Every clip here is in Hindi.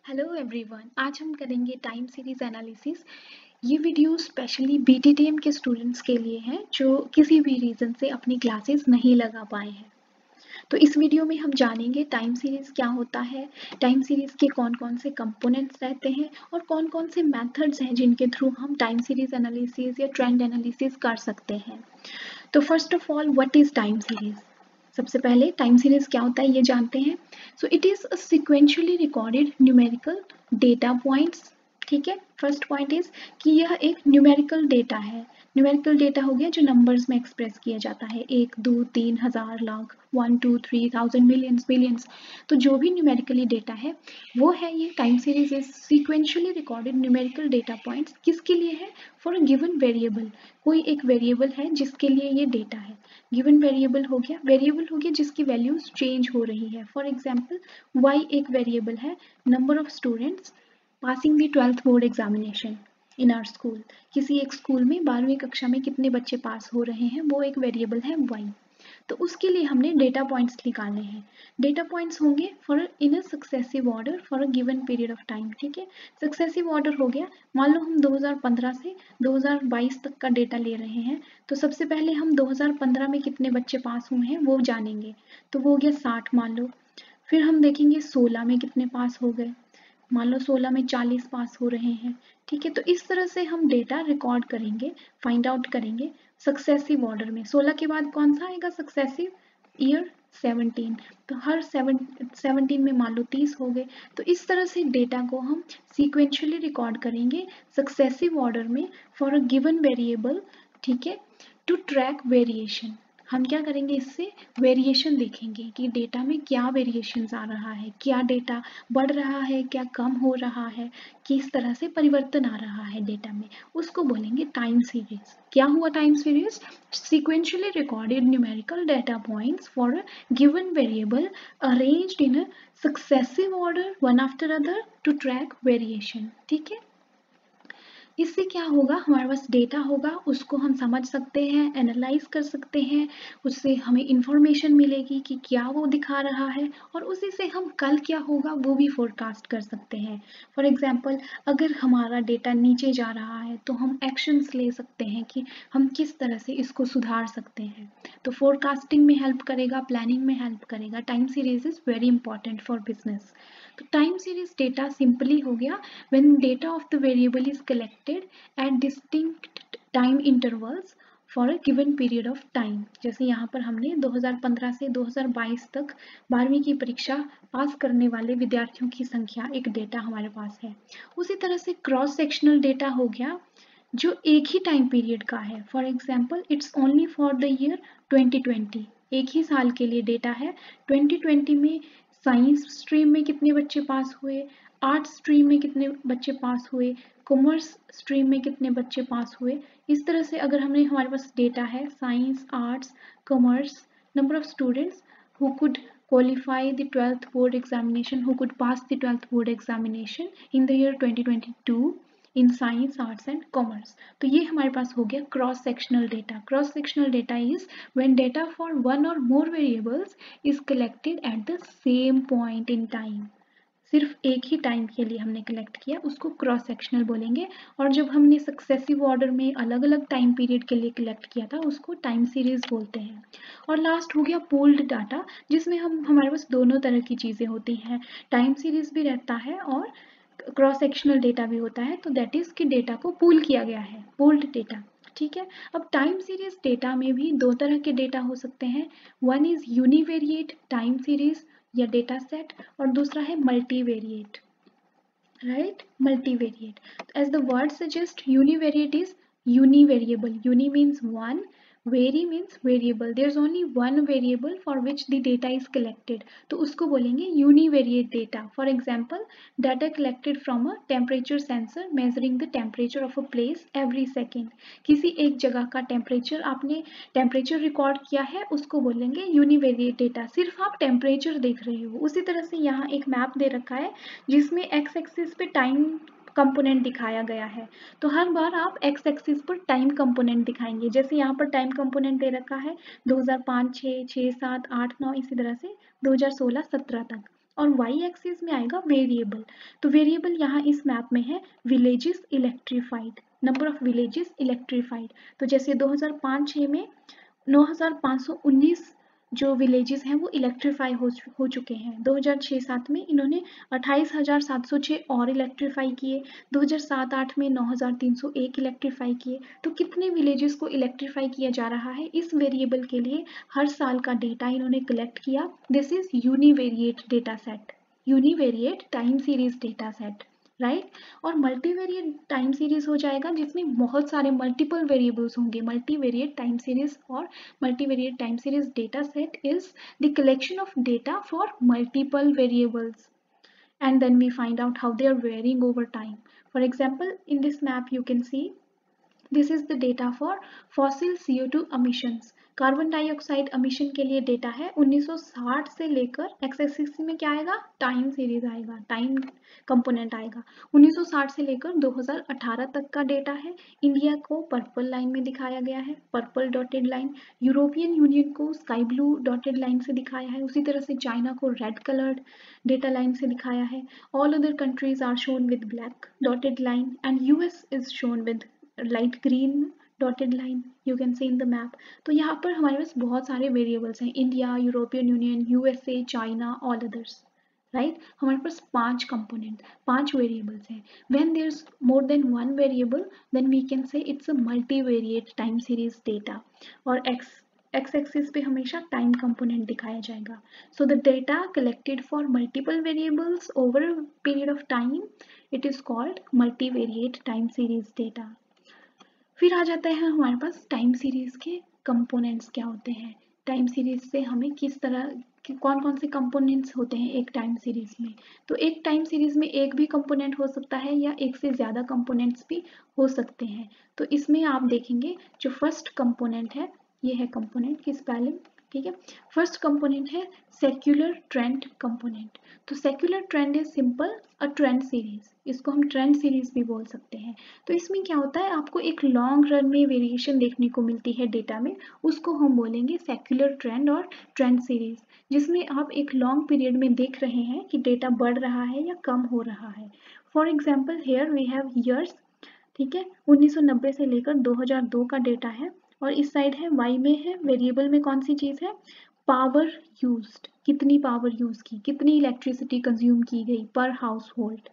हेलो एवरीवन, आज हम करेंगे टाइम सीरीज एनालिसिस। ये वीडियो स्पेशली बीटीटीएम के स्टूडेंट्स के लिए है जो किसी भी रीज़न से अपनी क्लासेस नहीं लगा पाए हैं। तो इस वीडियो में हम जानेंगे टाइम सीरीज क्या होता है, टाइम सीरीज के कौन कौन से कंपोनेंट्स रहते हैं और कौन कौन से मेथड्स हैं जिनके थ्रू हम टाइम सीरीज एनालिसिस या ट्रेंड एनालिसिस कर सकते हैं। तो first of all, what is time series? सबसे पहले टाइम सीरीज क्या होता है ये जानते हैं। So it is a sequentially recorded numerical data points. ठीक है, फर्स्ट पॉइंट इज कि यह एक न्यूमेरिकल डेटा है। न्यूमेरिकल डेटा हो गया जो नंबर्स में एक्सप्रेस किया जाता है, 1 2 3 हजार लाख, 1 2 3 थाउजेंड, मिलियंस बिलियंस। तो जो भी न्यूमेरिकली डेटा है वो है ये time series is sequentially recorded numerical data points. किसके लिए है? For a given variable. कोई एक वेरिएबल है जिसके लिए ये डेटा है। गिवन वेरिएबल हो गया जिसकी वैल्यूज चेंज हो रही है। फॉर एग्जाम्पल y एक वेरिएबल है, number of students passing the 12th board examination in our school. किसी एक स्कूल में 12वीं कक्षा में कितने बच्चे पास हो रहे हैं, वो एक वेरिएबल है y। तो उसके लिए हमने डेटा पॉइंट्स निकालने हैं। डेटा पॉइंट्स होंगे for in a successive order for a given period of time. ठीक है, सक्सेसिव ऑर्डर हो गया, मान लो हम 2015 से 2022 तक का डेटा ले रहे हैं। तो सबसे पहले हम 2015 में कितने बच्चे पास हुए हैं वो जानेंगे। तो वो हो गया 60 मान लो। फिर हम देखेंगे 16 में कितने पास हो गए, मान लो 16 में 40 पास हो रहे हैं। ठीक है, तो इस तरह से हम डेटा रिकॉर्ड करेंगे, फाइंड आउट करेंगे सक्सेसिव ऑर्डर में। 16 के बाद कौन सा आएगा सक्सेसिव ईयर? 17। तो हर 17 में मान लो 30 हो गए। तो इस तरह से डेटा को हम सीक्वेंशियली रिकॉर्ड करेंगे सक्सेसिव ऑर्डर में फॉर अ गिवन वेरिएबल। ठीक है, टू ट्रैक वेरिएशन। हम क्या करेंगे, इससे वेरिएशन देखेंगे कि डेटा में क्या वेरिएशंस आ रहा है, क्या डेटा बढ़ रहा है, क्या कम हो रहा है, किस तरह से परिवर्तन आ रहा है डेटा में, उसको बोलेंगे टाइम सीरीज। क्या हुआ time series? Sequentially recorded numerical data points for a given variable arranged in a successive order one after other to track variation। ठीक है, इससे क्या होगा, हमारे पास डेटा होगा, उसको हम समझ सकते हैं, एनालाइज कर सकते हैं, उससे हमें इंफॉर्मेशन मिलेगी कि क्या वो दिखा रहा है और उसी से हम कल क्या होगा वो भी फोरकास्ट कर सकते हैं। फॉर एग्जांपल, अगर हमारा डेटा नीचे जा रहा है तो हम एक्शंस ले सकते हैं कि हम किस तरह से इसको सुधार सकते हैं। तो फोरकास्टिंग में हेल्प करेगा, प्लानिंग में हेल्प करेगा। Time series is very important for business. तो टाइम सीरीज डेटा सिंपली हो गया when data of the variable is collected at distinct time intervals for a given period of time। जैसे यहाँ पर हमने 2015 से 2022 तक 12वीं की परीक्षा पास करने वाले विद्यार्थियों की संख्या एक डेटा हमारे पास है। उसी तरह से क्रॉस सेक्शनल डेटा हो गया जो एक ही टाइम पीरियड का है। For example it's only for the year 2020, एक ही साल के लिए डेटा है। 2020 में साइंस स्ट्रीम में कितने बच्चे पास हुए, आर्ट्स स्ट्रीम में कितने बच्चे पास हुए, कॉमर्स स्ट्रीम में कितने बच्चे पास हुए। इस तरह से अगर हमारे पास डेटा है science, arts, commerce, number of students who could qualify the 12th board examination, who could pass the 12th board examination in the year 2022 in science, arts and commerce. तो ये हमारे पास हो गया cross sectional data. Cross sectional data is when data for one और more variables is collected at the same point in time. सिर्फ एक ही टाइम के लिए हमने कलेक्ट किया, उसको क्रॉस सेक्शनल बोलेंगे। और जब हमने सक्सेसिव ऑर्डर में अलग अलग टाइम पीरियड के लिए कलेक्ट किया था उसको टाइम सीरीज बोलते हैं। और लास्ट हो गया पूल्ड डाटा, जिसमें हमारे पास दोनों तरह की चीज़ें होती हैं, टाइम सीरीज भी रहता है और क्रॉस सेक्शनल डेटा भी होता है। तो दैट इज कि डेटा को पूल किया गया है, पूल्ड डेटा। ठीक है, अब टाइम सीरीज डेटा में भी दो तरह के डेटा हो सकते हैं। One is univariate time series या डेटा सेट और दूसरा है multivariate. Right, multivariate. As the word suggest, univariate is univariable. Uni means one, vary means variable. There's only one variable for which the data is collected. तो उसको बोलेंगे univariate data. For example, data collected from a temperature sensor measuring the temperature of a place every second. किसी एक जगह का टेम्परेचर आपने टेम्परेचर रिकॉर्ड किया है, उसको बोलेंगे यूनिवेरिएट डेटा। सिर्फ आप टेम्परेचर देख रहे हो। उसी तरह से यहाँ एक मैप दे रखा है जिसमें एक्स एक्सिस पे टाइम कंपोनेंट दिखाया गया है। तो हर बार आप एक्स एक्सिस पर टाइम कंपोनेंट दिखाएंगे। जैसे यहाँ पर टाइम कंपोनेंट दे रखा है 2005, 6, 6, 7, 8, 9, इसी तरह से 2016, 17 तक। और वाई एक्सिस में आएगा वेरिएबल। तो वेरिएबल यहाँ इस मैप में है villages electrified, number of villages electrified. तो जैसे 2005-6 में 9519 जो विलेजेस हैं वो इलेक्ट्रीफाई हो चुके हैं। 2006-7 में इन्होंने 28,706 और इलेक्ट्रीफाई किए। 2007-8 में 9,301 इलेक्ट्रीफाई किए। तो कितने विलेजेस को इलेक्ट्रीफाई किया जा रहा है, इस वेरिएबल के लिए हर साल का डेटा इन्होंने कलेक्ट किया। This is univariate data set, univariate time series data set, right. और मल्टीवेरिएट टाइम सीरीज हो जाएगा जिसमें बहुत सारे मल्टीपल वेरिएबल्स होंगे। मल्टीवेरिएट टाइम सीरीज और multivariate time series data set is the collection of data for multiple variables, and then we find out how they are varying over time. For example, in this map you can see this is the data for fossil CO2 emissions. Carbon dioxide emission के लिए डेटा है 1960 से लेकर, एक्स एक्सिस में क्या आएगा, टाइम सीरीज आएगा, टाइम कंपोनेंट आएगा। 1960 से लेकर 2018 तक का डेटा है। इंडिया को पर्पल लाइन में दिखाया गया है, purple dotted line. European union को स्काई ब्लू डॉटेड लाइन से दिखाया है। उसी तरह से चाइना को रेड कलर्ड डेटा लाइन से दिखाया है। All other countries are shown with black dotted line and US is shown with light green dotted line, you can see in the map. तो यहाँ पर हमारे पास बहुत सारे वेरिएबल्स हैं, India, European Union, USA, China, all others, right. हमारे पास 5 कंपोनेंट, 5 वेरिएबल्स हैं। When there is more than 1 variable then we can say it's a multivariate time series data. और एक्स एक्सिस पे हमेशा टाइम कंपोनेंट दिखाया जाएगा। So the data collected for multiple variables over a period of time, it is called multivariate time series data. फिर आ जाता है हमारे पास टाइम सीरीज के कंपोनेंट्स क्या होते हैं। टाइम सीरीज से हमें किस तरह, कौन कौन से कंपोनेंट्स होते हैं एक टाइम सीरीज में। तो एक टाइम सीरीज में एक भी कंपोनेंट हो सकता है या एक से ज़्यादा कंपोनेंट्स भी हो सकते हैं। तो इसमें आप देखेंगे जो फर्स्ट कंपोनेंट है, ये है कंपोनेंट की स्पेलिंग, ठीक है। फर्स्ट कंपोनेंट है सेक्युलर ट्रेंड कंपोनेंट। तो secular trend is simple a trend series, इसको हम ट्रेंड सीरीज भी बोल सकते हैं। तो इसमें क्या होता है, आपको एक लॉन्ग रन में वेरिएशन देखने को मिलती है डेटा में, उसको हम बोलेंगे सेक्युलर ट्रेंड और ट्रेंड सीरीज, जिसमें आप एक लॉन्ग पीरियड में देख रहे हैं कि डेटा बढ़ रहा है या कम हो रहा है। For example here we have years, ठीक है, 1990 से लेकर 2002 का डेटा है। और इस साइड है वाई में है, वेरिएबल में कौन सी चीज़ है, पावर यूज्ड, कितनी पावर यूज की, कितनी इलेक्ट्रिसिटी कंज्यूम की गई पर हाउस होल्ड।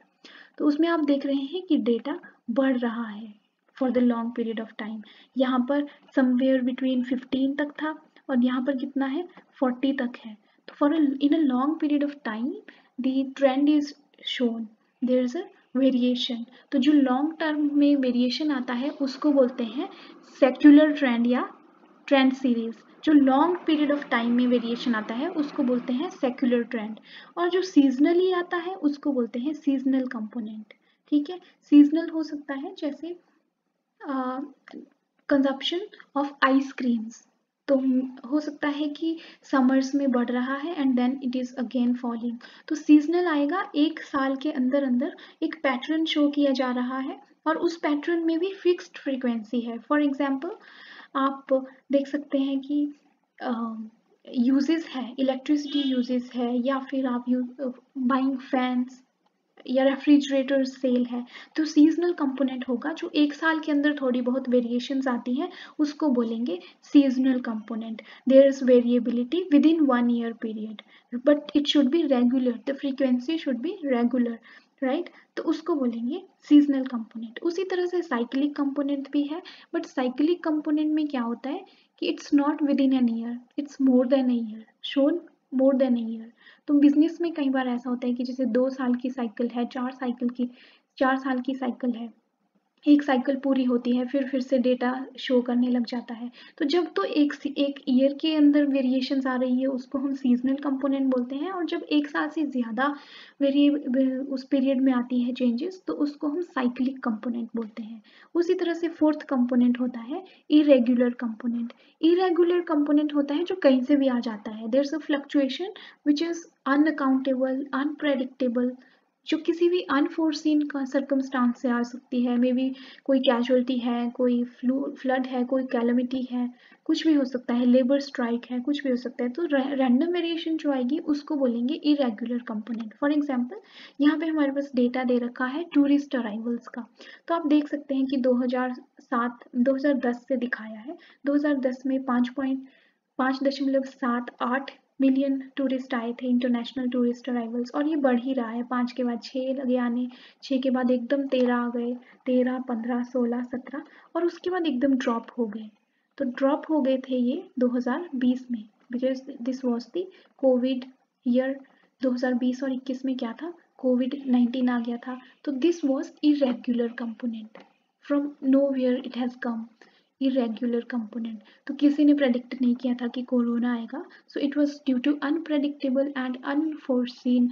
तो उसमें आप देख रहे हैं कि डेटा बढ़ रहा है for the long period of time. यहाँ पर समवेयर बिटवीन 15 तक था और यहाँ पर कितना है, 40 तक है। तो for in a long period of time the trend is shown, there is a variation. तो जो लॉन्ग टर्म में वेरिएशन आता है उसको बोलते हैं सेक्युलर ट्रेंड या ट्रेंड सीरीज। जो लॉन्ग पीरियड ऑफ टाइम में वेरिएशन आता है उसको बोलते हैं सेक्युलर ट्रेंड। और जो सीजनली आता है उसको बोलते हैं सीजनल कंपोनेंट, ठीक है। सीजनल हो सकता है जैसे कंजप्शन ऑफ आइसक्रीम्स, तो हो सकता है कि समर्स में बढ़ रहा है and then it is again falling. तो सीजनल आएगा, एक साल के अंदर अंदर एक पैटर्न शो किया जा रहा है और उस पैटर्न में भी फिक्स्ड फ्रीक्वेंसी है। फॉर एग्जाम्पल आप देख सकते हैं कि यूजेस है, इलेक्ट्रिसिटी यूजेस है, या फिर आप बाइंग फैंस या रेफ्रिजरेटर सेल है। तो सीजनल कंपोनेंट होगा, जो एक साल के अंदर थोड़ी बहुत वेरिएशंस आती हैं उसको बोलेंगे seasonal component. There is variability within 1 year period but it should be regular, the frequency should be regular, right. तो उसको बोलेंगे सीजनल कंपोनेंट। उसी तरह से साइक्लिक कंपोनेंट भी है, बट साइक्लिक कंपोनेंट में क्या होता है कि it's not with in an year, it's more than a year, shown more than a year. तो बिजनेस में कई बार ऐसा होता है कि जैसे 2 साल की साइकिल है, 4 साल की साइकिल है, एक साइकिल पूरी होती है फिर से डेटा शो करने लग जाता है। तो जब तो एक ईयर के अंदर वेरिएशंस आ रही है उसको हम सीजनल कंपोनेंट बोलते हैं, और जब एक साल से ज़्यादा उस पीरियड में आती है चेंजेस तो उसको हम साइक्लिक कंपोनेंट बोलते हैं। उसी तरह से फोर्थ कंपोनेंट होता है इरेगुलर कंपोनेंट। इरेगुलर कंपोनेंट होता है जो कहीं से भी आ जाता है, there is a fluctuation which is unaccountable, unpredictable, जो किसी भी अनफोर्सीन का सर्कमस्टांस से आ सकती है, मे बी कोई कैजुअलिटी है, कोई फ्लड है, कोई कैलमिटी है, कुछ भी हो सकता है, लेबर स्ट्राइक है, कुछ भी हो सकता है। तो रैंडम वेरिएशन जो आएगी उसको बोलेंगे इरेगुलर कंपोनेंट। फॉर एग्जांपल यहाँ पे हमारे पास डेटा दे रखा है टूरिस्ट अराइवल्स का। तो आप देख सकते हैं कि 2010 से दिखाया है, 2010 में 5.78 मिलियन टूरिस्ट आए थे, इंटरनेशनल टूरिस्ट अराइवल्स, और ये बढ़ ही रहा है। 5 के बाद 6 लगे आने, 6 के बाद एकदम 13 आ गए, 13, 15, 16, 17, और उसके बाद एकदम ड्रॉप हो गए। तो ड्रॉप हो गए थे ये 2020 में, because this was the Covid year. 2020 और 21 में क्या था, कोविड-19 आ गया था। तो this was irregular component, from nowhere it has come, irregular component. तो किसी ने प्रेडिक्ट नहीं किया था कि कोरोना आएगा, so it was due to unpredictable and unforeseen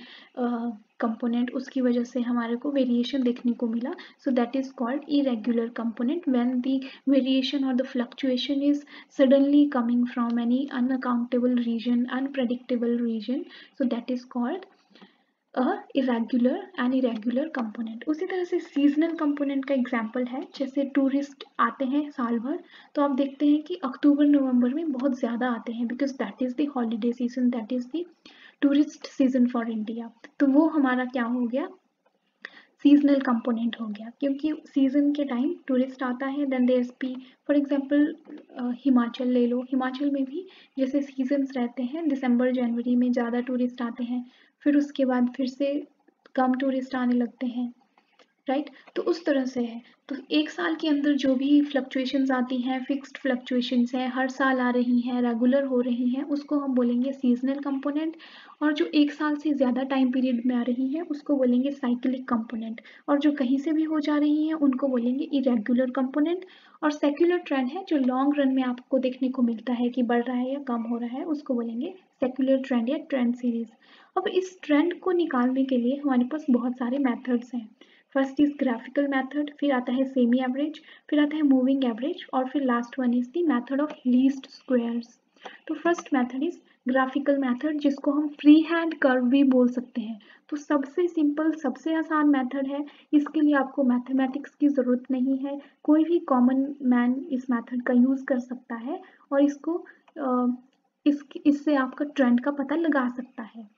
component, उसकी वजह से हमारे को वेरिएशन देखने को मिला। So that is called irregular component when the variation और the fluctuation is suddenly coming from any unaccountable reason, unpredictable reason, so that is called irregular component. उसी तरह से सीजनल कंपोनेंट का एग्जाम्पल है, जैसे टूरिस्ट आते हैं साल भर, तो आप देखते हैं कि अक्टूबर नवंबर में बहुत ज़्यादा आते हैं, because that is the holiday season, that is the tourist season for India. तो वो हमारा क्या हो गया, सीजनल कंपोनेंट हो गया, क्योंकि सीजन के टाइम टूरिस्ट आता है। Then there be, for example Himachal ले लो, हिमाचल में भी जैसे सीजन्स रहते हैं, दिसंबर जनवरी में ज़्यादा टूरिस्ट आते हैं, फिर उसके बाद फिर से कम टूरिस्ट आने लगते हैं, राइट। तो उस तरह से है। तो एक साल के अंदर जो भी फ्लक्चुएशंस आती हैं, फिक्स्ड फ्लक्चुएशंस हैं, हर साल आ रही हैं, रेगुलर हो रही हैं, उसको हम बोलेंगे सीजनल कंपोनेंट। और जो एक साल से ज़्यादा टाइम पीरियड में आ रही हैं उसको बोलेंगे साइक्लिक कंपोनेंट। और जो कहीं से भी हो जा रही हैं उनको बोलेंगे इरेगुलर कंपोनेंट। और सेक्युलर ट्रेंड है जो लॉन्ग रन में आपको देखने को मिलता है कि बढ़ रहा है या कम हो रहा है, उसको बोलेंगे सेक्युलर ट्रेंड या ट्रेंड सीरीज। अब इस ट्रेंड को निकालने के लिए हमारे पास बहुत सारे मेथड्स हैं। फर्स्ट इज ग्राफिकल मेथड, फिर आता है सेमी एवरेज, फिर आता है मूविंग एवरेज, और फिर last one is the method of least squares. तो first method is graphical method, जिसको हम फ्री हैंड कर्व भी बोल सकते हैं। तो सबसे सिंपल, सबसे आसान मेथड है, इसके लिए आपको मैथमेटिक्स की ज़रूरत नहीं है, कोई भी कॉमन मैन इस मेथड का यूज़ कर सकता है, और इससे आपका ट्रेंड का पता लगा सकता है,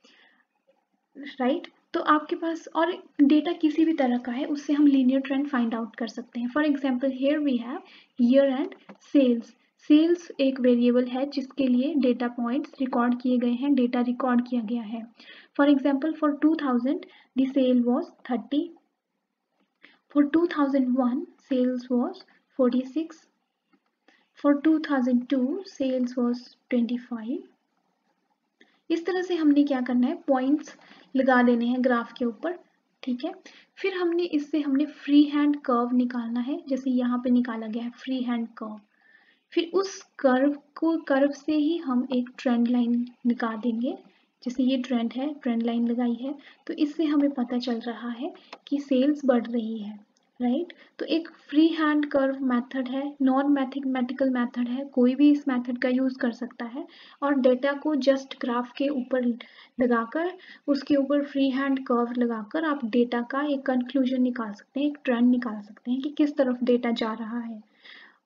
राइट। तो आपके पास और डेटा किसी भी तरह का है, उससे हम लीनियर ट्रेंड फाइंड आउट कर सकते हैं। For example here we have year and sales. Sales एक वेरिएबल है जिसके लिए डेटा पॉइंट्स रिकॉर्ड किए गए हैं, डेटा रिकॉर्ड किया गया है। For example for 2000 the sale was 30, for 2001 sales was 46, for 2002 sales was 25। इस तरह से हमने क्या करना है, पॉइंट्स लगा देने हैं ग्राफ के ऊपर, ठीक है। फिर हमने फ्री हैंड कर्व निकालना है, जैसे यहाँ पे निकाला गया है फ्री हैंड कर्व। फिर उस कर्व से ही हम एक ट्रेंड लाइन निकाल देंगे, जैसे ये ट्रेंड है, ट्रेंड लाइन लगाई है, तो इससे हमें पता चल रहा है कि सेल्स बढ़ रही है, राइट। तो एक फ्री हैंड कर्व मेथड है, नॉन मैथमेटिकल मेथड है, कोई भी इस मेथड का यूज़ कर सकता है। और डेटा को जस्ट ग्राफ के ऊपर लगाकर, उसके ऊपर फ्री हैंड कर्व लगाकर आप डेटा का एक कंक्लूजन निकाल सकते हैं, एक ट्रेंड निकाल सकते हैं कि किस तरफ डेटा जा रहा है।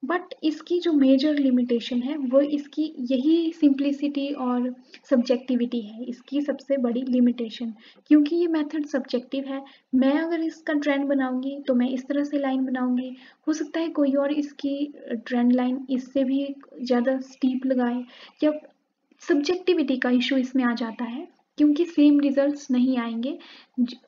बट इसकी जो मेजर लिमिटेशन है वो इसकी यही सिंप्लिसिटी और सब्जेक्टिविटी है, इसकी सबसे बड़ी लिमिटेशन, क्योंकि ये मेथड सब्जेक्टिव है। मैं अगर इसका ट्रेंड बनाऊंगी तो मैं इस तरह से लाइन बनाऊंगी, हो सकता है कोई और इसकी ट्रेंड लाइन इससे भी ज़्यादा स्टीप लगाए, या सब्जेक्टिविटी का इशू इसमें आ जाता है, क्योंकि सेम रिजल्ट्स नहीं आएंगे।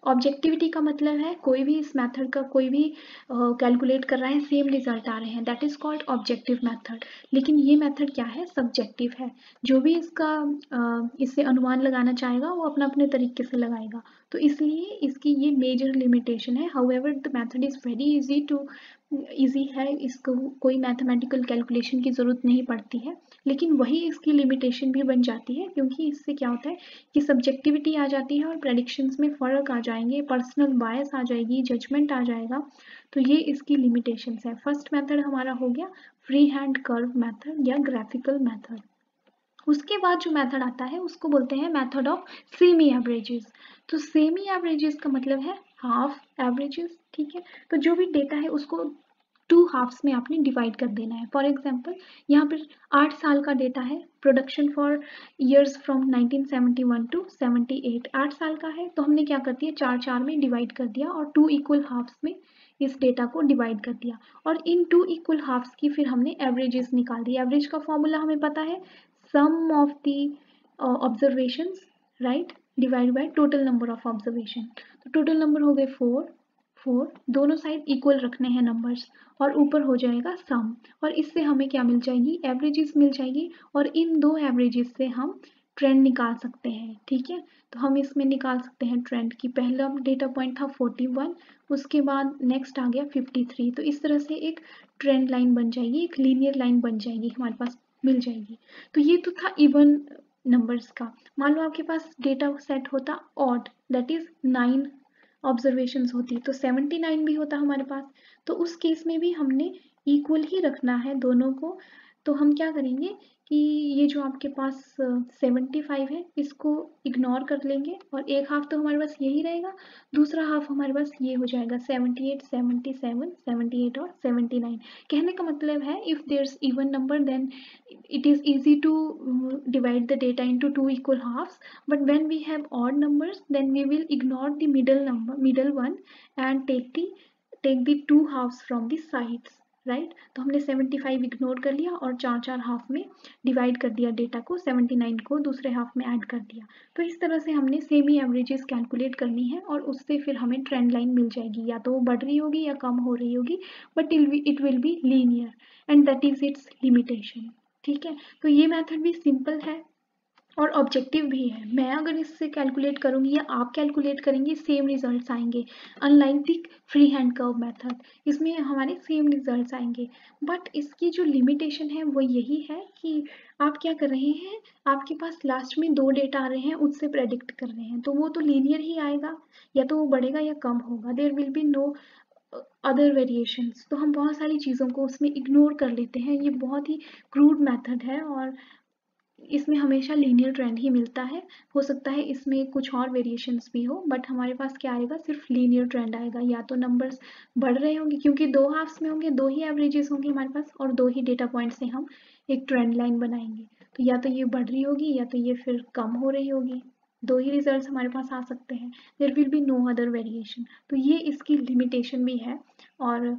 ऑब्जेक्टिविटी का मतलब है कोई भी इस मेथड का कोई भी कैलकुलेट कर रहा है, सेम रिजल्ट आ रहे हैं, that is called objective method. लेकिन ये मेथड क्या है, सब्जेक्टिव है। जो भी इससे अनुमान लगाना चाहेगा वो अपना अपने तरीके से लगाएगा, तो इसलिए इसकी ये मेजर लिमिटेशन है। However the method is very easy है, इसको कोई मैथमेटिकल कैलकुलेशन की ज़रूरत नहीं पड़ती है, लेकिन वही इसकी लिमिटेशन भी बन जाती है, क्योंकि इससे क्या होता है कि सब्जेक्टिविटी आ जाती है और प्रेडिक्शंस में फ़र्क आ जाएंगे, पर्सनल बायस आ जाएगी, जजमेंट आ जाएगा। तो ये इसकी लिमिटेशंस है। फर्स्ट मेथड हमारा हो गया फ्री हैंड कर्व मेथड या ग्राफिकल मेथड। उसके बाद जो मेथड आता है उसको बोलते हैं मेथड ऑफ सेमी एवरेजेस। तो सेमी एवरेजेस का मतलब है हाफ एवरेजेस, ठीक है। तो जो भी डेटा है उसको 2 हाफ्स में आपने डिवाइड कर देना है। फॉर एग्जांपल यहाँ पर 8 साल का डेटा है, production for years from 1971 to 78, 8 साल का है, तो हमने क्या कर दिया, 4 में डिवाइड कर दिया और 2 इक्वल हाफ्स में इस डेटा को डिवाइड कर दिया और इन 2 इक्वल हाफ्स की फिर हमने एवरेजेस निकाल दी। एवरेज का फॉर्मूला हमें पता है, sum of the observations, right, divide by total number of observation. तो टोटल नंबर हो गए 4, दोनों साइड इक्वल रखने हैं नंबर्स और ऊपर हो जाएगा सम, और इससे हमें क्या मिल जाएगी, एवरेजेस मिल जाएगी और इन दो एवरेजेस से हम ट्रेंड निकाल सकते हैं, ठीक है। तो हम इसमें निकाल सकते हैं ट्रेंड की, पहला डेटा पॉइंट था 41, उसके बाद नेक्स्ट आ गया 53, तो इस तरह से एक ट्रेंड लाइन बन जाएगी, एक लीनियर लाइन बन जाएगी, हमारे पास मिल जाएगी। तो ये तो था इवन नंबर्स का। मान लो आपके पास डेटा सेट होता ऑड, दैट इज 9 ऑब्जर्वेशंस होती, तो 79 भी होता हमारे पास। तो उस केस में भी हमने इक्वल ही रखना है दोनों को। तो हम क्या करेंगे कि ये जो आपके पास 75 है इसको इग्नोर कर लेंगे और एक हाफ तो हमारे पास यही रहेगा, दूसरा हाफ हमारे पास ये हो जाएगा 78, 77, 78 और 79। कहने का मतलब है if there's even number then it is easy to divide the data into two equal halves, but when we have odd numbers then we will ignore the middle one and take the two halves from the sides, right. तो हमने 75 इग्नोर कर लिया और चार हाफ में डिवाइड कर दिया डेटा को, 79 को दूसरे हाफ में ऐड कर दिया। तो इस तरह से हमने सेमी एवरेजेस कैलकुलेट करनी है और उससे फिर हमें ट्रेंड लाइन मिल जाएगी, या तो वो बढ़ रही होगी या कम हो रही होगी, but it will be linear and that is it's limitation, ठीक है। तो ये मेथड भी सिंपल है और ऑब्जेक्टिव भी है। मैं अगर इससे कैलकुलेट करूंगी या आप कैलकुलेट करेंगे सेम रिजल्ट्स आएंगे, unlike the free hand curve method, इसमें हमारे सेम रिजल्ट्स आएंगे। बट इसकी जो लिमिटेशन है वो यही है कि आप क्या कर रहे हैं, आपके पास लास्ट में 2 डेटा आ रहे हैं, उससे प्रेडिक्ट कर रहे हैं, तो वो तो लीनियर ही आएगा, या तो वो बढ़ेगा या कम होगा, there will be no other variations. तो हम बहुत सारी चीज़ों को उसमें इग्नोर कर लेते हैं। ये बहुत ही क्रूड मेथड है और इसमें हमेशा लीनियर ट्रेंड ही मिलता है। हो सकता है इसमें कुछ और वेरिएशंस भी हो, बट हमारे पास क्या आएगा, सिर्फ लीनियर ट्रेंड आएगा। या तो नंबर्स बढ़ रहे होंगे क्योंकि 2 हाफ्स में होंगे, 2 ही एवरेजेस होंगे हमारे पास और 2 ही डेटा पॉइंट से हम एक ट्रेंड लाइन बनाएंगे। तो या तो ये बढ़ रही होगी या तो ये फिर कम हो रही होगी, 2 ही रिजल्ट्स हमारे पास आ सकते हैं, there will be no other variation. तो ये इसकी लिमिटेशन भी है और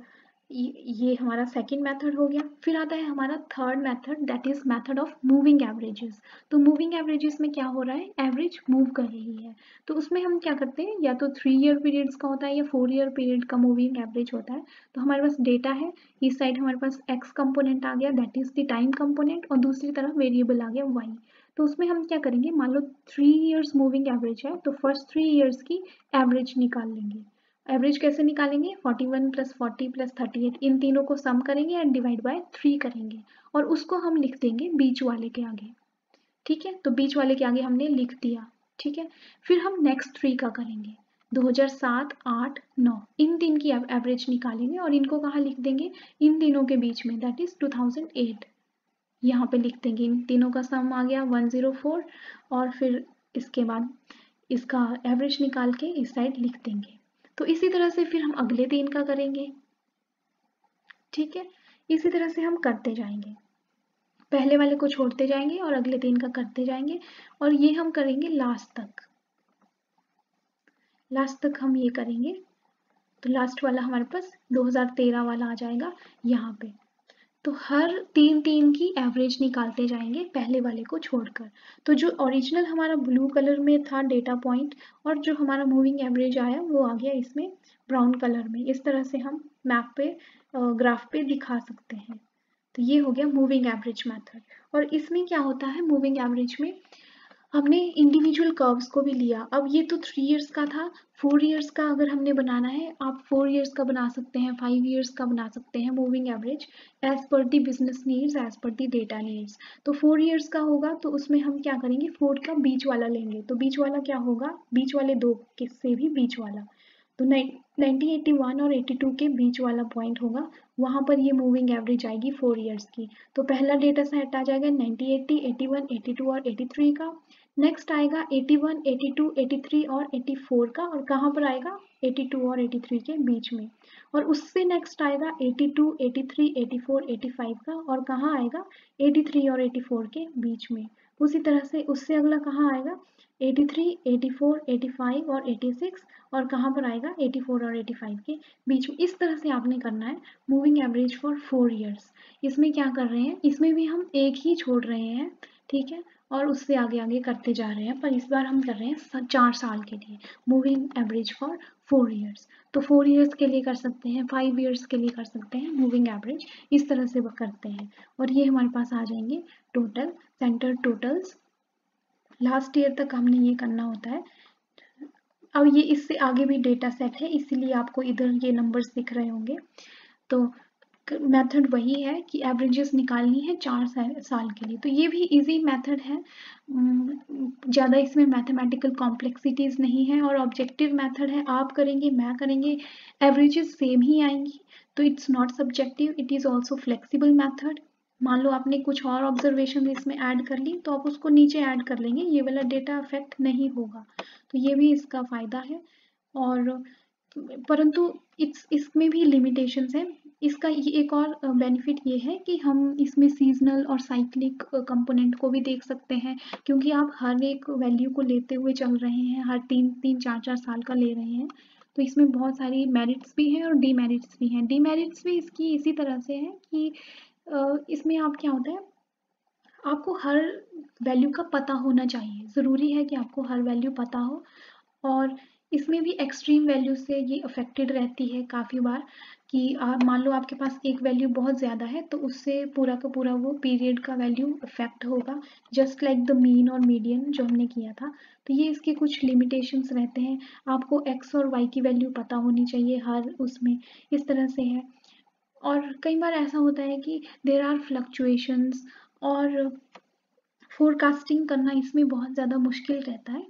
ये हमारा सेकंड मेथड हो गया। फिर आता है हमारा third method, that is method of moving averages. तो मूविंग एवरेजेस में क्या हो रहा है, एवरेज मूव कर रही है। तो उसमें हम क्या करते हैं, या तो 3 ईयर पीरियड्स का होता है या 4 ईयर पीरियड का मूविंग एवरेज होता है। तो हमारे पास डेटा है, इस साइड हमारे पास एक्स कंपोनेंट आ गया, that is the time component, और दूसरी तरफ वेरिएबल आ गया वाई। तो उसमें हम क्या करेंगे, मान लो 3 ईयर्स मूविंग एवरेज है तो फर्स्ट 3 ईयर्स की एवरेज निकाल लेंगे। एवरेज कैसे निकालेंगे, 41 प्लस 40 प्लस 38, इन तीनों को सम करेंगे एंड डिवाइड बाय 3 करेंगे और उसको हम लिख देंगे बीच वाले के आगे, ठीक है। तो बीच वाले के आगे हमने लिख दिया, ठीक है। फिर हम नेक्स्ट 3 का करेंगे, 2007, 8, 9, इन 3 की एवरेज निकालेंगे और इनको कहाँ लिख देंगे, इन तीनों के बीच में, दैट इज 2008, यहाँ पे लिख देंगे। इन तीनों का सम आ गया 104 और फिर इसके बाद इसका एवरेज निकाल के इस साइड लिख देंगे। तो इसी तरह से फिर हम अगले 3 का करेंगे, ठीक है। इसी तरह से हम करते जाएंगे, पहले वाले को छोड़ते जाएंगे और अगले 3 का करते जाएंगे और ये हम करेंगे लास्ट तक हम ये करेंगे। तो लास्ट वाला हमारे पास 2013 वाला आ जाएगा यहाँ पे। तो हर 3 की एवरेज निकालते जाएंगे पहले वाले को छोड़कर। तो जो ओरिजिनल हमारा ब्लू कलर में था डेटा पॉइंट और जो हमारा मूविंग एवरेज आया वो आ गया इसमें ब्राउन कलर में। इस तरह से हम मैप पे ग्राफ पे दिखा सकते हैं। तो ये हो गया मूविंग एवरेज मेथड। और इसमें क्या होता है, मूविंग एवरेज में हमने इंडिविजुअल कर्व्स को भी लिया। अब ये तो 3 इयर्स का था, 4 इयर्स का अगर हमने बनाना है, आप 4 इयर्स का बना सकते हैं, 5 इयर्स का बना सकते हैं मूविंग एवरेज, एज पर दी बिजनेस नीड्स, एज पर दी डेटा नीड्स। तो 4 इयर्स का होगा तो उसमें हम क्या करेंगे, 4 का बीच वाला लेंगे। तो बीच वाला क्या होगा, बीच वाले 2 से भी बीच वाला, तो 1981 और 82 के बीच वाला पॉइंट होगा, वहाँ पर ये मूविंग एवरेज आएगी 4 इयर्स की। तो पहला डेटा सेट आ जाएगा 1980, 81, 82 और 83 का। नेक्स्ट आएगा 81, 82, 83 और 84 का, और कहाँ पर आएगा 82 और 83 के बीच में। और उससे नेक्स्ट आएगा 82, 83, 84, 85 का, और कहाँ आएगा 83 और 84 के बीच में। उसी तरह से उससे अगला कहाँ आएगा 83, 84, 85 और 86, और कहाँ पर आएगा 84 और 85 के बीच में। इस तरह से आपने करना है मूविंग एवरेज फॉर 4 ईयर्स। इसमें क्या कर रहे हैं, इसमें भी हम एक ही छोड़ रहे हैं, ठीक है, और उससे आगे आगे करते जा रहे हैं, पर इस बार हम कर रहे हैं 4 साल के लिए मूविंग एवरेज फॉर 4 ईयर्स। तो 4 ईयर्स के लिए कर सकते हैं, 5 ईयर्स के लिए कर सकते हैं मूविंग एवरेज, इस तरह से करते हैं। और ये हमारे पास आ जाएंगे total centre totals. Last year तक हमने ये करना होता है। अब ये इससे आगे भी डेटा सेट है, इसीलिए आपको इधर ये नंबर्स दिख रहे होंगे। तो मेथड वही है कि एवरेजेस निकालनी है 4 साल के लिए। तो ये भी इजी मेथड है, ज़्यादा इसमें मैथमेटिकल कॉम्प्लेक्सिटीज नहीं है, और ऑब्जेक्टिव मेथड है, आप करेंगे मैं करेंगे एवरेजेस सेम ही आएंगी। तो it's not subjective, it is also flexible method. मान लो आपने कुछ और ऑब्जर्वेशन इसमें ऐड कर ली, तो आप उसको नीचे ऐड कर लेंगे, ये वाला डेटा अफेक्ट नहीं होगा। तो ये भी इसका फायदा है। और परंतु इसमें भी लिमिटेशंस है। इसका ये एक और बेनिफिट ये है कि हम इसमें सीजनल और साइक्लिक कंपोनेंट को भी देख सकते हैं, क्योंकि आप हर एक वैल्यू को लेते हुए चल रहे हैं, हर 3-4 साल का ले रहे हैं। तो इसमें बहुत सारी मेरिट्स भी हैं और डीमेरिट्स भी हैं। डीमेरिट्स भी इसकी इसी तरह से है कि इसमें आप क्या होता है, आपको हर वैल्यू का पता होना चाहिए, ज़रूरी है कि आपको हर वैल्यू पता हो। और इसमें भी एक्सट्रीम वैल्यू से ये अफेक्टेड रहती है काफ़ी बार, कि आप मान लो आपके पास एक वैल्यू बहुत ज़्यादा है, तो उससे पूरा का पूरा वो पीरियड का वैल्यू अफेक्ट होगा, जस्ट लाइक द मीन और मीडियन जो हमने किया था। तो ये इसके कुछ लिमिटेशंस रहते हैं। आपको एक्स और वाई की वैल्यू पता होनी चाहिए हर उसमें, इस तरह से है। और कई बार ऐसा होता है कि देयर आर फ्लक्चुएशंस, और फोरकास्टिंग करना इसमें बहुत ज़्यादा मुश्किल रहता है,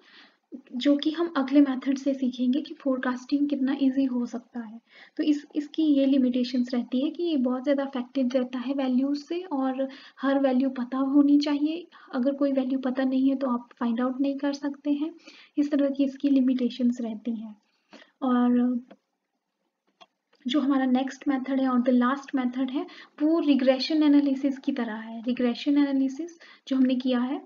जो कि हम अगले मेथड से सीखेंगे कि फोरकास्टिंग कितना इजी हो सकता है। तो इसकी ये लिमिटेशंस रहती है कि ये बहुत ज़्यादा अफेक्टेड रहता है वैल्यूज से, और हर वैल्यू पता होनी चाहिए। अगर कोई वैल्यू पता नहीं है तो आप फाइंड आउट नहीं कर सकते हैं। इस तरह की इसकी लिमिटेशंस रहती हैं। और जो हमारा नेक्स्ट मेथड है और द लास्ट मेथड है, वो रिग्रेशन एनालिसिस की तरह है। रिग्रेशन एनालिसिस जो हमने किया है,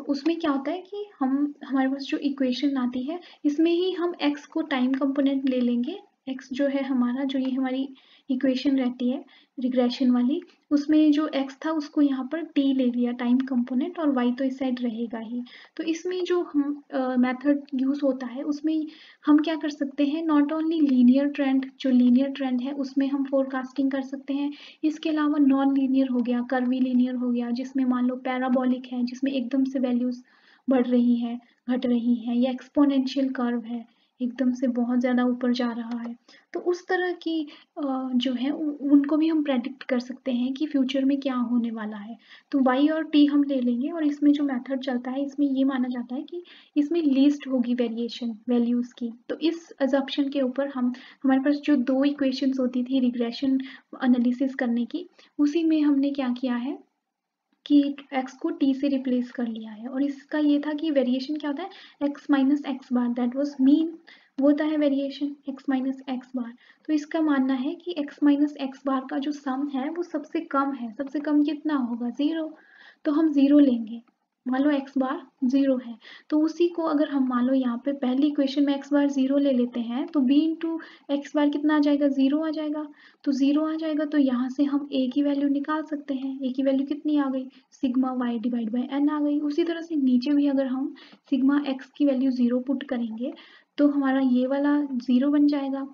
उसमें क्या होता है कि हमारे पास जो इक्वेशन आती है, इसमें ही हम x को टाइम कंपोनेंट ले लेंगे। x जो है हमारा, जो ये हमारी इक्वेशन रहती है रिग्रेशन वाली, उसमें जो x था उसको यहाँ पर t ले लिया टाइम कंपोनेंट, और y तो इस साइड रहेगा ही। तो इसमें जो हम मेथड यूज होता है, उसमें हम क्या कर सकते हैं, नॉट ओनली लीनियर ट्रेंड, जो लीनियर ट्रेंड है उसमें हम फोरकास्टिंग कर सकते हैं। इसके अलावा नॉन लीनियर हो गया, कर्वी लीनियर हो गया, जिसमें मान लो पैराबोलिक है, जिसमें एकदम से वैल्यूज बढ़ रही हैं, घट रही हैं, या एक्सपोनेंशियल कर्व है, एकदम से बहुत ज़्यादा ऊपर जा रहा है। तो उस तरह की जो है उनको भी हम प्रेडिक्ट कर सकते हैं कि फ्यूचर में क्या होने वाला है। तो y और t हम ले लेंगे, और इसमें जो मेथड चलता है, इसमें ये माना जाता है कि इसमें लीस्ट होगी वेरिएशन वैल्यूज़ की। तो इस अजम्पशन के ऊपर हमारे पास जो 2 इक्वेशंस होती थी रिग्रेशन एनालिसिस करने की, उसी में हमने क्या किया है कि x को t से रिप्लेस कर लिया है। और इसका ये था कि वेरिएशन क्या होता है, x minus x bar, that was mean, वो होता है वेरिएशन x माइनस एक्स बार। तो इसका मानना है कि x माइनस एक्स बार का जो सम है वो सबसे कम है। सबसे कम कितना होगा, 0। तो हम 0 लेंगे, मान लो x बार 0 है, तो उसी को अगर हम मान लो यहाँ पे पहली इक्वेशन में x बार 0 ले लेते हैं, तो b इंटू एक्स बार कितना आ जाएगा, 0 आ जाएगा। तो 0 आ जाएगा, तो यहाँ से हम a की वैल्यू निकाल सकते हैं। a की वैल्यू कितनी आ गई, sigma y divide by n आ गई। उसी तरह से नीचे भी अगर हम सिग्मा x की वैल्यू 0 पुट करेंगे, तो हमारा ये वाला 0 बन जाएगा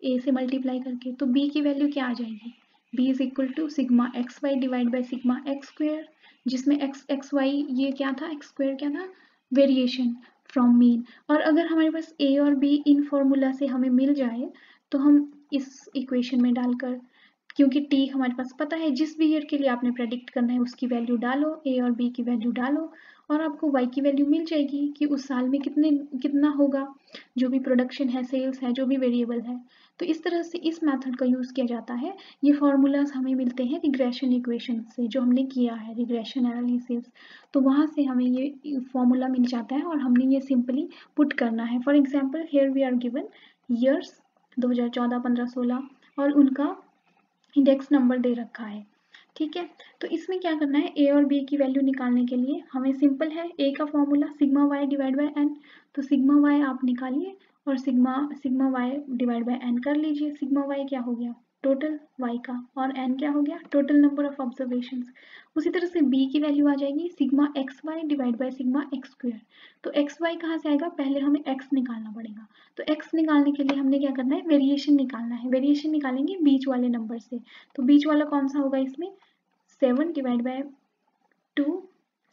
a से मल्टीप्लाई करके। तो b की वैल्यू क्या आ जाएगी, b is equal to sigma x y divide by sigma x square, जिसमें एक्स वाई ये क्या था, एक्स स्क्वेयर क्या था, वेरिएशन फ्रॉम मीन। और अगर हमारे पास a और b इन फॉर्मूला से हमें मिल जाए, तो हम इस इक्वेशन में डालकर, क्योंकि t हमारे पास पता है, जिस भी ईयर के लिए आपने प्रेडिक्ट करना है उसकी वैल्यू डालो, a और b की वैल्यू डालो, और आपको y की वैल्यू मिल जाएगी कि उस साल में कितना होगा, जो भी प्रोडक्शन है, सेल्स है, जो भी वेरिएबल है। तो इस तरह से इस मेथड का यूज़ किया जाता है। ये फॉर्मूलाज हमें मिलते हैं रिग्रेशन इक्वेशन से, जो हमने किया है रिग्रेशन एनालिसिस, तो वहाँ से हमें ये फॉर्मूला मिल जाता है और हमने ये सिंपली पुट करना है। For example here we are given years 2014, 15, 16 और उनका इंडेक्स नंबर दे रखा है। ठीक है, तो इसमें क्या करना है, ए और बी की वैल्यू निकालने के लिए हमें सिंपल है, ए का formula sigma y divide by n, तो सिग्मा वाई आप निकालिए और sigma y divide by n कर लीजिए। सिग्मा वाई क्या हो गया, टोटल वाई का, और एन क्या हो गया, टोटल नंबर ऑफ ऑब्जर्वेशंस। उसी तरह से बी की वैल्यू आ जाएगी sigma x y divide by sigma x square. तो एक्स वाई कहाँ से आएगा, पहले हमें एक्स निकालना पड़ेगा। तो एक्स निकालने के लिए हमने क्या करना है, वेरिएशन निकालना है। वेरिएशन निकालेंगे बीच वाले नंबर से, तो बीच वाला कौन सा होगा इसमें, 7 divide by 2,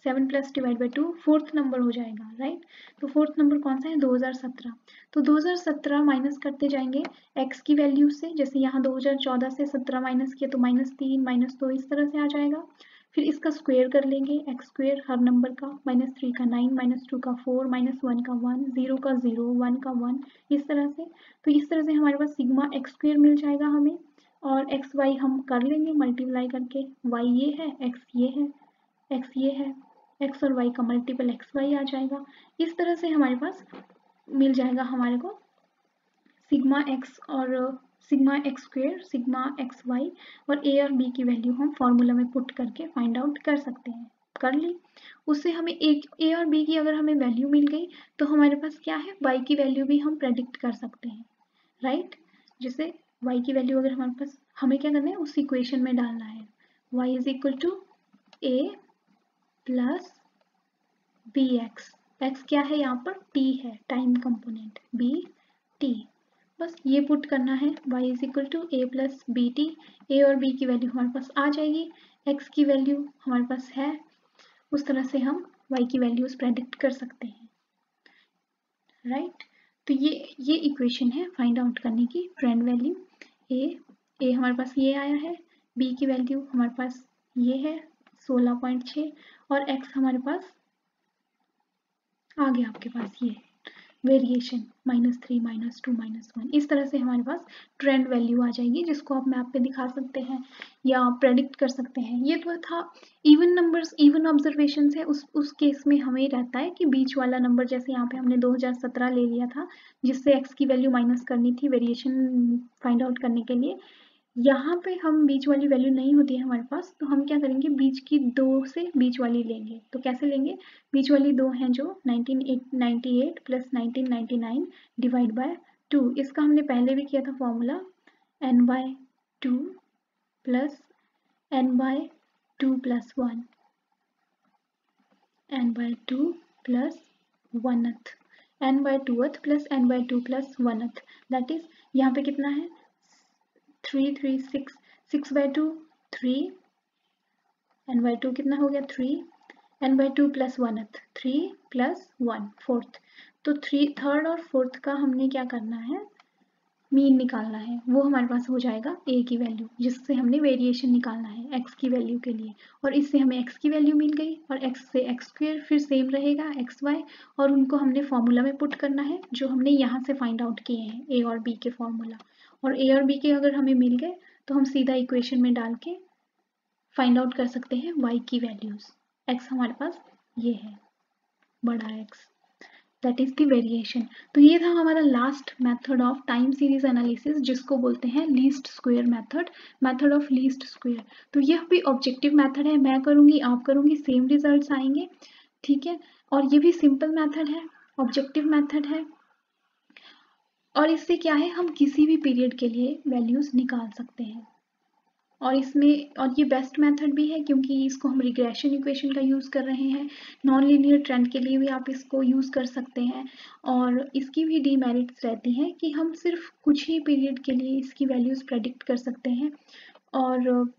7 plus divide by 2, fourth number हो जाएगा, राइट। तो फोर्थ नंबर कौन सा है, 2017। तो 2017 माइनस करते जाएंगे एक्स की वैल्यू से, जैसे यहाँ 2014 से 17 माइनस किया तो -3, -2 इस तरह से आ जाएगा। फिर इसका स्क्वायर कर लेंगे, एक्स स्क्वायर हर नंबर का, -3 का 9, -2 का 4, -1 का 1, 0 का 0, 1 का 1, इस तरह से। तो इस तरह से हमारे पास सिग्मा एक्स स्क्वायर मिल जाएगा हमें, और एक्स वाई हम कर लेंगे मल्टीप्लाई करके, वाई ये है, एक्स ये है, एक्स ये है, एक्स और वाई का मल्टीपल एक्स वाई आ जाएगा। इस तरह से हमारे पास मिल जाएगा हमारे को सिग्मा एक्स और sigma x square, sigma x y, और ए और बी की वैल्यू हम फॉर्मूला में पुट करके फाइंड आउट कर सकते हैं। कर ली, उससे हमें एक ए और बी की अगर हमें वैल्यू मिल गई तो हमारे पास क्या है, वाई की वैल्यू भी हम प्रेडिक्ट कर सकते हैं, राइट। जैसे y की वैल्यू अगर हमारे पास, हमें क्या करना है, उस इक्वेशन में डालना है, y is equal to a plus b x, x क्या है यहाँ पर, t है, टाइम कंपोनेंट, b t, बस ये पुट करना है, y is equal to a plus B T. A और b की वैल्यू हमारे पास आ जाएगी, x की वैल्यू हमारे पास है, उस तरह से हम y की वैल्यूज प्रेडिक्ट कर सकते हैं, राइट। तो ये इक्वेशन है फाइंड आउट करने की, ट्रेंड वैल्यू ए हमारे पास ये आया है, बी की वैल्यू हमारे पास ये है 16.6, और एक्स हमारे पास आ गया आपके पास ये वेरिएशन -3, -2, -1, इस तरह से हमारे पास ट्रेंड वैल्यू आ जाएगी, जिसको आप मैप पे दिखा सकते हैं या प्रेडिक्ट कर सकते हैं। ये तो था इवन नंबर्स, इवन ऑब्जर्वेशन है, उस केस में हमें रहता है कि बीच वाला नंबर, जैसे यहाँ पे हमने 2017 ले लिया था, जिससे एक्स की वैल्यू माइनस करनी थी वेरिएशन फाइंड आउट करने के लिए। यहाँ पे हम बीच वाली वैल्यू नहीं होती है हमारे पास, तो हम क्या करेंगे, बीच की 2 से बीच वाली लेंगे। तो कैसे लेंगे, बीच वाली 2 हैं जो 1998 प्लस 1999 डिवाइड बाय 2, इसका हमने पहले भी किया था formula, n/2 plus n/2 plus 1, n/2 plus 1th, n/2th plus n/2 plus 1th, that is यहाँ पे कितना है 3, 3, 6, 6/2 3, n/2 कितना हो गया 3, n/2 plus 1th 3 plus 1 4th, तो 3 थर्ड और फोर्थ का हमने क्या करना है, मीन निकालना है, वो हमारे पास हो जाएगा a की वैल्यू, जिससे हमने वेरिएशन निकालना है x की वैल्यू के लिए, और इससे हमें x की वैल्यू मिल गई, और x से x स्क्वायर फिर सेम रहेगा x y, और उनको हमने फॉर्मूला में पुट करना है, जो हमने यहाँ से फाइंड आउट किए हैं a और b के फॉर्मूला, और a और b के अगर हमें मिल गए तो हम सीधा इक्वेशन में डाल के फाइंड आउट कर सकते हैं y की वैल्यूज। x हमारे पास ये है, बड़ा x, that is the variation. तो ये था हमारा last method of time series analysis, जिसको बोलते हैं least square method, method of least square. तो यह भी ऑब्जेक्टिव मेथड है, मैं करूँगी आप करूँगी सेम रिजल्ट्स आएंगे, ठीक है। और ये भी सिंपल मेथड है, ऑब्जेक्टिव मेथड है, और इससे क्या है, हम किसी भी पीरियड के लिए वैल्यूज निकाल सकते हैं, और ये बेस्ट मेथड भी है क्योंकि इसको हम रिग्रेशन इक्वेशन का यूज़ कर रहे हैं, नॉन लीनियर ट्रेंड के लिए भी आप इसको यूज़ कर सकते हैं, और इसकी भी डीमेरिट्स रहती हैं कि हम सिर्फ कुछ ही पीरियड के लिए इसकी वैल्यूज़ प्रेडिक्ट कर सकते हैं, और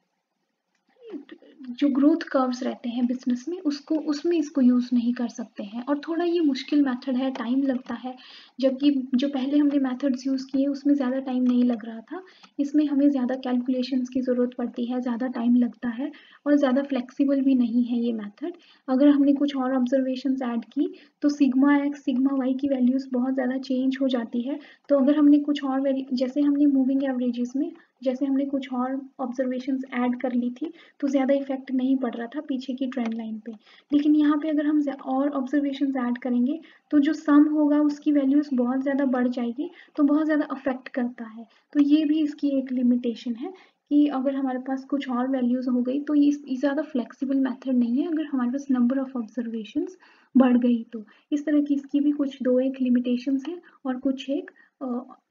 जो ग्रोथ कर्व्स रहते हैं बिजनेस में उसमें इसको यूज़ नहीं कर सकते हैं, और थोड़ा ये मुश्किल मेथड है, टाइम लगता है, जबकि जो पहले हमने मेथड्स यूज़ किए उसमें ज़्यादा टाइम नहीं लग रहा था। इसमें हमें ज़्यादा कैलकुलेशंस की ज़रूरत पड़ती है, ज़्यादा टाइम लगता है और ज़्यादा फ्लेक्सिबल भी नहीं है ये मेथड। अगर हमने कुछ और ऑब्जर्वेशंस ऐड की तो सिग्मा एक्स सिग्मा वाई की वैल्यूज़ बहुत ज़्यादा चेंज हो जाती है। तो अगर हमने कुछ और जैसे हमने मूविंग एवरेजेस में जैसे हमने कुछ और ऑब्जर्वेशंस ऐड कर ली थी तो ज़्यादा इफेक्ट नहीं पड़ रहा था पीछे की ट्रेंड लाइन पे। लेकिन यहाँ पे अगर हम और ऑब्जर्वेशंस ऐड करेंगे तो जो सम होगा उसकी वैल्यूज बहुत ज़्यादा बढ़ जाएगी, तो बहुत ज़्यादा अफेक्ट करता है। तो ये भी इसकी एक लिमिटेशन है कि अगर हमारे पास कुछ और वैल्यूज हो गई तो ये ज़्यादा फ्लेक्सिबल मेथड नहीं है अगर हमारे पास नंबर ऑफ ऑब्जर्वेशंस बढ़ गई तो। इस तरह की इसकी भी कुछ दो एक लिमिटेशंस हैं और कुछ एक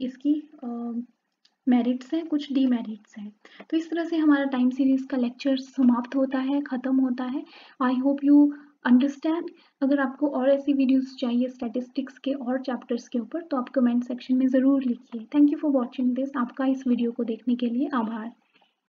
इसकी मेरिट्स हैं, कुछ डीमेरिट्स हैं। तो इस तरह से हमारा टाइम सीरीज का लेक्चर समाप्त होता है, ख़त्म होता है। I hope you understand. अगर आपको और ऐसी वीडियोस चाहिए स्टैटिस्टिक्स के और चैप्टर्स के ऊपर तो आप कमेंट सेक्शन में ज़रूर लिखिए। Thank you for watching this. आपका इस वीडियो को देखने के लिए आभार।